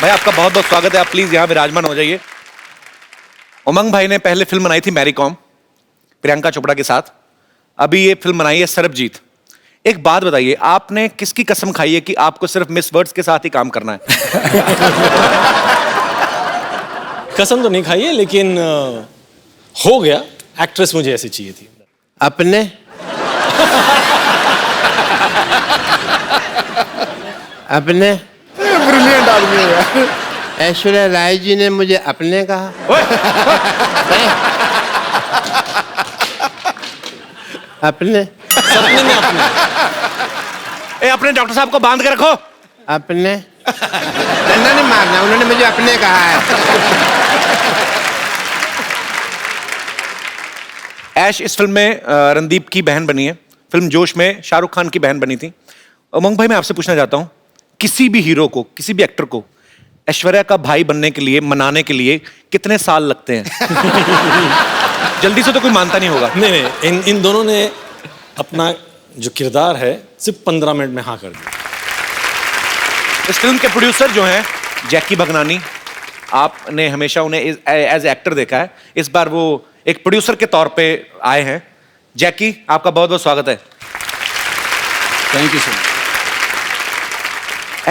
भाई आपका बहुत बहुत स्वागत है। आप प्लीज यहाँ विराजमान हो जाइए। उमंग भाई ने पहले फिल्म बनाई थी मैरी कॉम, प्रियंका चोपड़ा के साथ। अभी ये फिल्म बनाई है सरबजीत। एक बात बताइए, आपने किसकी कसम खाई है कि आपको सिर्फ मिस वर्ड्स के साथ ही काम करना है? कसम तो नहीं खाई है, लेकिन हो गया। एक्ट्रेस मुझे ऐसी चाहिए थी। अपने अपने ब्रिलियंट आदमी है यार। ऐश्वर्या राय जी ने मुझे अपने कहा। अपने सपने में अपने। अपने डॉक्टर साहब को बांध के रखो। अपने डंडा नहीं मारना, उन्होंने मुझे अपने कहा है। ऐश इस फिल्म में रणदीप की बहन बनी है। फिल्म जोश में शाहरुख खान की बहन बनी थी। उमंग भाई, मैं आपसे पूछना चाहता हूं, किसी भी हीरो को, किसी भी एक्टर को ऐश्वर्या का भाई बनने के लिए, मनाने के लिए कितने साल लगते हैं? जल्दी से तो कोई मानता नहीं होगा। नहीं, इन दोनों ने अपना जो किरदार है सिर्फ 15 मिनट में हाँ कर दिया। इस फिल्म के प्रोड्यूसर जो हैं जैकी भगनानी, आपने हमेशा उन्हें एज एक्टर देखा है। इस बार वो एक प्रोड्यूसर के तौर पे आए हैं। जैकी, आपका बहुत बहुत स्वागत है। Thank you sir.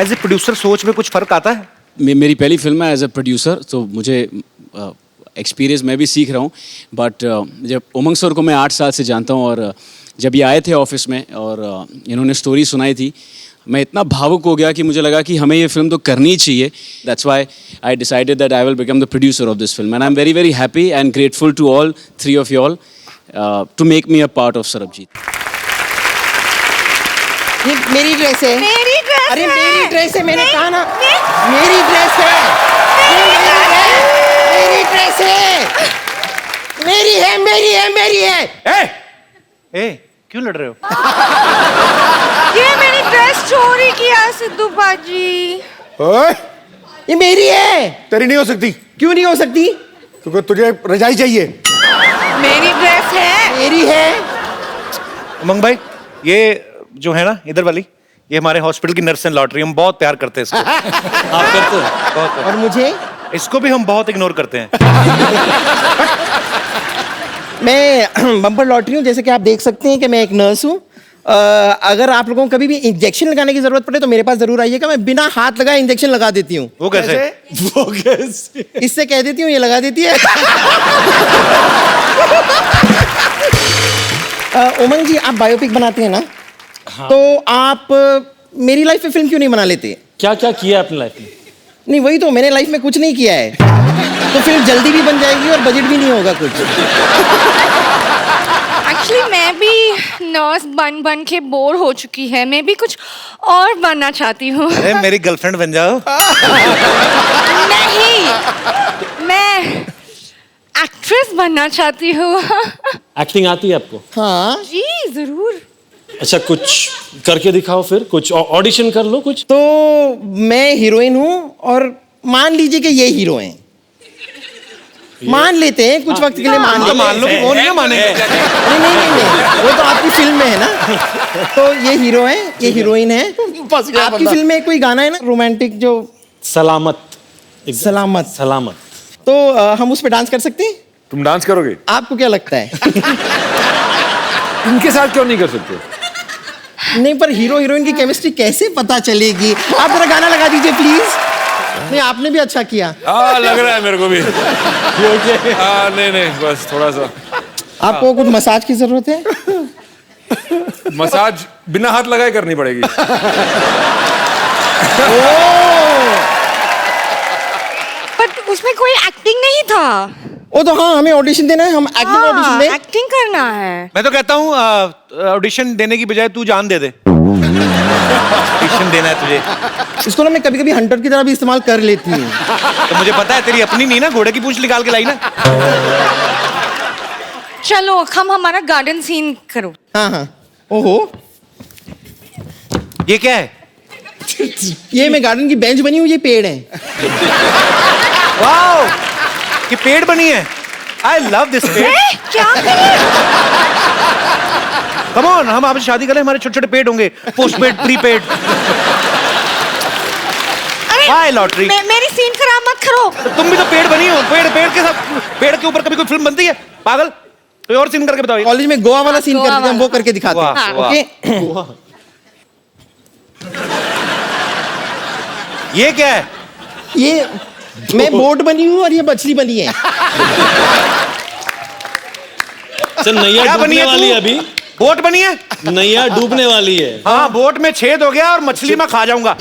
As a producer सोच में कुछ फर्क आता है? मेरी पहली फिल्म है एज ए प्रोड्यूसर, तो मुझे एक्सपीरियंस मैं भी सीख रहा हूँ। बट जब उमंग सर को मैं 8 साल से जानता हूँ, और जब ये आए थे ऑफिस में और इन्होंने स्टोरी सुनाई थी, मैं इतना भावुक हो गया कि मुझे लगा कि हमें ये फिल्म तो करनी ही चाहिए। That's why I decided that I will become the producer of this film, and I am very very happy and grateful to all 3 of you all to make me a part of Sarbjit. ये मेरी dress है। मेरी dress अरे है। मेरी dress है, मैंने कहा ना। मे- मेरी ड्रेस है। मेरी ड्रेस है। मेरी है, मेरी है, मेरी है। ए, क्यों लड़ रहे हो? ये मेरी ड्रेस चोरी किया सिद्धू बाजी। ओए, ये मेरी है। तेरी नहीं हो सकती क्यों नहीं हो सकती? क्योंकि तुझे रजाई चाहिए। मेरी ड्रेस है। मेरी है। उमंग भाई, ये जो है ना इधर वाली, ये हमारे हॉस्पिटल की नर्स एंड लॉटरी। हम बहुत प्यार करते हैं इसको। आप करते हो? बहुत। और मुझे, इसको भी हम बहुत इग्नोर करते हैं। मैं बम्पर लॉटरी हूँ। जैसे कि आप देख सकते हैं कि मैं एक नर्स हूँ। अगर आप लोगों को कभी भी इंजेक्शन लगाने की जरूरत पड़े तो मेरे पास जरूर आइएगा। मैं बिना हाथ लगाए इंजेक्शन लगा देती हूँ। वो कैसे? वो कैसे? इससे कह देती हूँ, ये लगा देती है। उमंग जी, आप बायोपिक बनाते हैं ना? हाँ। तो आप मेरी लाइफ में फिल्म क्यों नहीं बना लेते? क्या क्या किया अपनी लाइफ में? नहीं, वही तो, मैंने लाइफ में कुछ नहीं किया है। तो फिल्म जल्दी भी बन जाएगी और बजट भी नहीं होगा कुछ। एक्चुअली मैं भी नर्स बन के बोर हो चुकी है। मैं भी कुछ और बनना चाहती हूँ। अरे मेरी गर्लफ्रेंड बन जाओ। नहीं, मैं एक्ट्रेस बनना चाहती हूँ। एक्टिंग आती है आपको? हाँ, जी जरूर। अच्छा, कुछ करके दिखाओ फिर। कुछ ऑडिशन कर लो कुछ। तो मैं हीरोइन हूँ और मान लीजिए कि ये हीरो हैं। मान लेते हैं कुछ वक्त के लिए, मान लेते मान लो कि वो नहीं मानेंगे। नहीं नहीं नहीं नहीं, वो तो आपकी फिल्म में है ना। तो ये हीरो है, ये हीरोइन है। आपकी फिल्म में कोई गाना है ना रोमांटिक, जो सलामत। सलामत। सलामत। तो हम उस पर डांस कर सकते हैं? तुम डांस करोगे? आपको क्या लगता है? इनके साथ क्यों नहीं कर सकते? नहीं, पर हीरो हीरोइन की केमिस्ट्री कैसे पता चलेगी? आप जरा गाना लगा दीजिए प्लीज। नहीं, आपने भी अच्छा किया। लग रहा है मेरे को भी। नहीं, बस थोड़ा सा। आपको कुछ मसाज की जरूरत है? मसाज बिना हाथ लगाए करनी पड़ेगी। पर उसमें कोई एक्टिंग नहीं था। ओ तो हाँ, हमें ऑडिशन देना है, हम एक्टिंग ऑडिशन दें। एक्टिंग करना है। मैं तो कहता हूँ ऑडिशन देने की बजाय तू जान दे दे। ऑडिशन देना है तुझे। इसको ना मैं कभी कभी हंटर की तरह भी इस्तेमाल कर लेती हूँ। तो मुझे पता है तेरी अपनी नहीं ना, घोड़े की पूंछ निकाल के लाई ना। चलो हम हमारा गार्डन सीन करो। हाँ हाँ। ओहो, ये क्या है? ये मैं गार्डन की बेंच बनी हूँ, ये पेड़ है। वाओ, ये पेड़ बनी है। आई लव दिस पेड़। क्या कम ऑन, हम आपसे शादी करें, हमारे छोटे छोटे पेड़ होंगे, पोस्ट पेड, प्री पेड। अरे Why lottery? मेरी सीन खराब मत करो। तुम भी तो पेड़ बनी हो, पेड़ के साथ, पेड़ के ऊपर कभी कोई फिल्म बनती है पागल? कोई और सीन करके बताओ। कॉलेज में गोवा वाला सीन गोवा करते थे हम, वो वाला। करके दिखाते हैं। वाह, वाह। ओके। ये क्या है? ये मैं बोट बनी हूँ और ये मछली बनी है। सर नैया क्या बनी डूबने है वाली है तू? अभी। बोट बनी है? नैया डूबने वाली है। हाँ, बोट में छेद हो गया और मछली में खा जाऊंगा।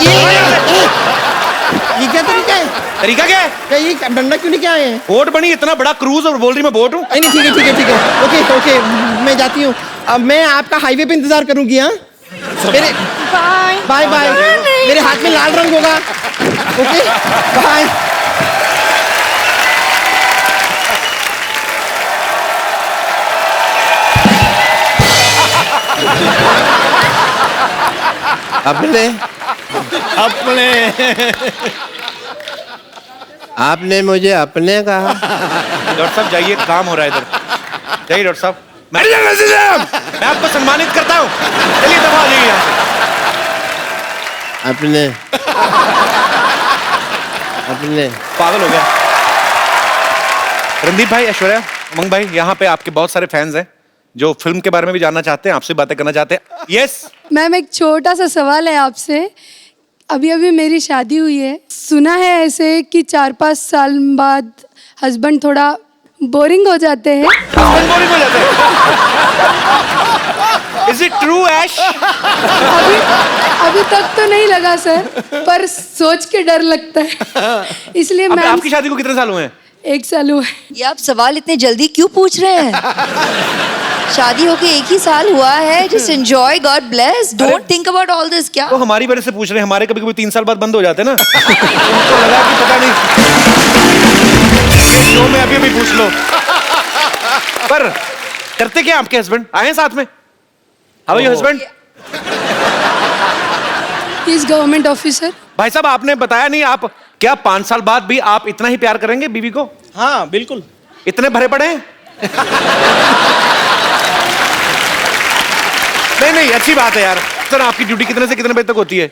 ये क्या तरीका है? तरीका क्या है? क्या ये डंडा क्यों लेके आए हैं? बोट बनी, इतना बड़ा क्रूज और बोल रही मैं बोट हूँ। नहीं ठीक है ठीक है ठीक है। ओके ओके, मैं जाती हूँ। अब मैं आपका हाईवे पे इंतजार करूंगी। हाँ, मेरे बाय बाय बाय। मेरे हाथ में लाल रंग होगा। Okay bye. अपने आपने मुझे अपने कहा। डॉक्टर साहब जाइए, काम हो रहा है इधर। जाइए डॉक्टर साहब, मैं आपको सम्मानित करता हूँ। चलिए दफा हो जाइए यहाँ अपने अपने से। पागल हो गया। रणदीप भाई, ऐश्वर्या, उमंग भाई, यहाँ पे आपके बहुत सारे फैंस हैं जो फिल्म के बारे में भी जानना चाहते हैं, आपसे बातें करना चाहते हैं। यस मैम, एक छोटा सा सवाल है आपसे। अभी अभी मेरी शादी हुई है, सुना है ऐसे कि 4-5 साल बाद हस्बैंड थोड़ा बोरिंग हो जाते हैं। हस्बैंड बोरिंग हो जाते हैं। इज इट ट्रू ऐश? अभी तक तो नहीं लगा सर, पर सोच के डर लगता है। इसलिए अब मैम, आपकी शादी को कितने साल हुए हैं? 1 साल हुआ है। ये आप सवाल इतने जल्दी क्यों पूछ रहे हैं? शादी होके 1 ही साल हुआ है। Just enjoy, God bless, don't think about all this. क्या तो हमारी वजह से पूछ रहे हैं, हमारे कभी कभी 3 साल बाद बंद हो जाते हैं ना। उनको लगा कि पता नहीं शो में अभी पूछ लो। पर करते क्या आपके हस्बैंड? आए हैं साथ में? How are your husband? He is government officer. भाई साहब, आपने बताया नहीं, आप क्या 5 साल बाद भी आप इतना ही प्यार करेंगे बीवी को? हाँ बिल्कुल। इतने भरे पड़े हैं? नहीं, अच्छी बात है यार। सर, आपकी ड्यूटी कितने से कितने बजे तक होती है?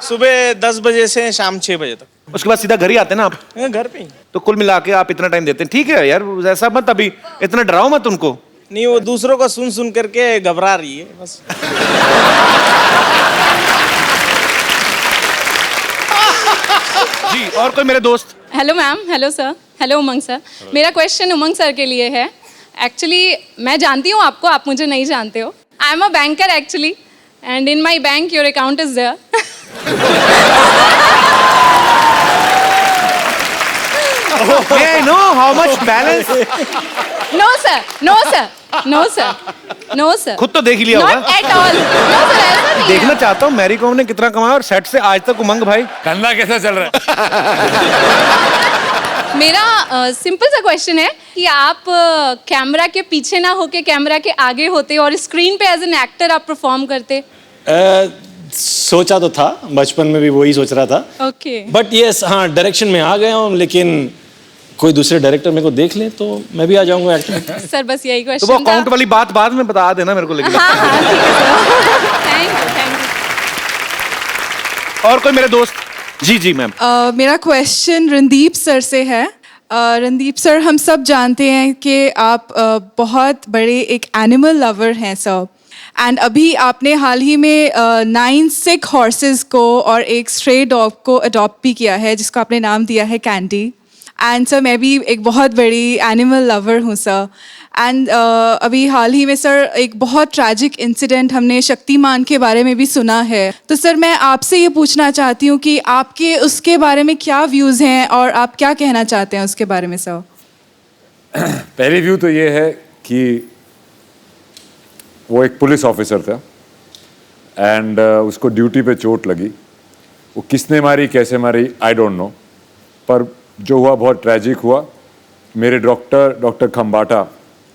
सुबह 10 बजे से शाम 6 बजे तक। उसके बाद सीधा घर ही आते हैं ना आप? घर पे ही। तो कुल मिला के आप इतना टाइम देते हैं। ठीक है यार, ऐसा मत, अभी इतना डराओ मत उनको। नहीं, वो दूसरों का सुन सुन करके घबरा रही है बस। जी, और कोई मेरे दोस्त? Hello ma'am, hello sir, hello Umang sir. मेरा क्वेश्चन उमंग सर के लिए है। एक्चुअली मैं जानती हूँ आपको, आप मुझे नहीं जानते हो। I am a banker actually, and in my bank your account is there. May I know how much balance? No sir, no sir, no sir, no sir. खुद तो देख ही लिया नॉट होगा। At all. नो सर, ऐसा नहीं देखना है। चाहता हूँ मैरी कॉम ने कितना कमाया और सेट से आज तक उमंग भाई। धंधा कैसा चल रहा है? मेरा सिंपल सा क्वेश्चन है कि आप कैमरा के पीछे ना होके कैमरा के आगे होते और स्क्रीन पे एज एन एक्टर आप परफॉर्म करते। सोचा तो था, बचपन में भी वही सोच रहा था। ओके। बट यस, हाँ डायरेक्शन में आ गया हूँ, लेकिन कोई दूसरे डायरेक्टर मेरे को देख ले तो मैं भी आ जाऊंगा एक्टर। सर बस यही तो वो क्वेश्चन अकाउंट वाली बात बाद में बता देना मेरे को, लेकिन हाँ हाँ ठीक है सर। Thank you. और कोई मेरे दोस्त? जी जी मैम। मेरा क्वेश्चन रणदीप सर से है। रणदीप सर, हम सब जानते हैं कि आप बहुत बड़े एक एनिमल लवर हैं सर। एंड अभी आपने हाल ही में 9 सिक हॉर्सेस को और एक स्ट्रे डॉग को अडॉप्ट भी किया है, जिसको आपने नाम दिया है कैंडी। एंड सर, मैं भी एक बहुत बड़ी एनिमल लवर हूँ सर। एंड अभी हाल ही में सर एक बहुत ट्रैजिक इंसिडेंट हमने शक्तिमान के बारे में भी सुना है। तो सर मैं आपसे ये पूछना चाहती हूँ कि आपके उसके बारे में क्या व्यूज़ हैं और आप क्या कहना चाहते हैं उसके बारे में सर? पहली व्यू तो ये है कि वो एक पुलिस ऑफिसर था एंड उसको ड्यूटी पे चोट लगी। वो किसने मारी, कैसे मारी, आई डोंट नो, पर जो हुआ बहुत ट्रैजिक हुआ। मेरे डॉक्टर खम्बाटा,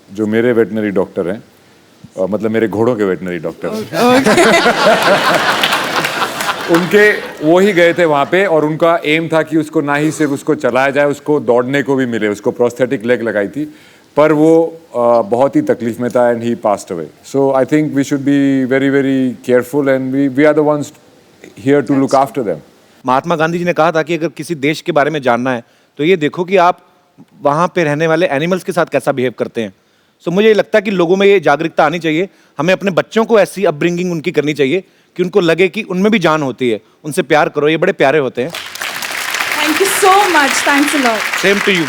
जो मेरे वेटनरी डॉक्टर हैं, मतलब मेरे घोड़ों के वेटनरी डॉक्टर उनके वो ही गए थे वहाँ पे, और उनका एम था कि उसको ना ही सिर्फ उसको चलाया जाए, उसको दौड़ने को भी मिले। उसको प्रोस्थेटिक लेग लगाई थी, पर वो बहुत ही तकलीफ में था and he passed away. So I think we should be very very careful and we are the ones here to look after them. Mahatma Gandhi ji ने कहा था कि अगर किसी देश के बारे में जानना है तो ये देखो कि आप वहाँ पे रहने वाले एनिमल्स के साथ कैसा बिहेव करते हैं। सो मुझे लगता है कि लोगों में ये जागरूकता आनी चाहिए। हमें अपने बच्चों को ऐसी अपब्रिंगिंग उनकी करनी चाहिए कि उनको लगे कि उनमें भी जान होती है। उनसे प्यार करो, ये बड़े प्यारे होते हैं। Thank you so much. Thanks a lot. Same to you.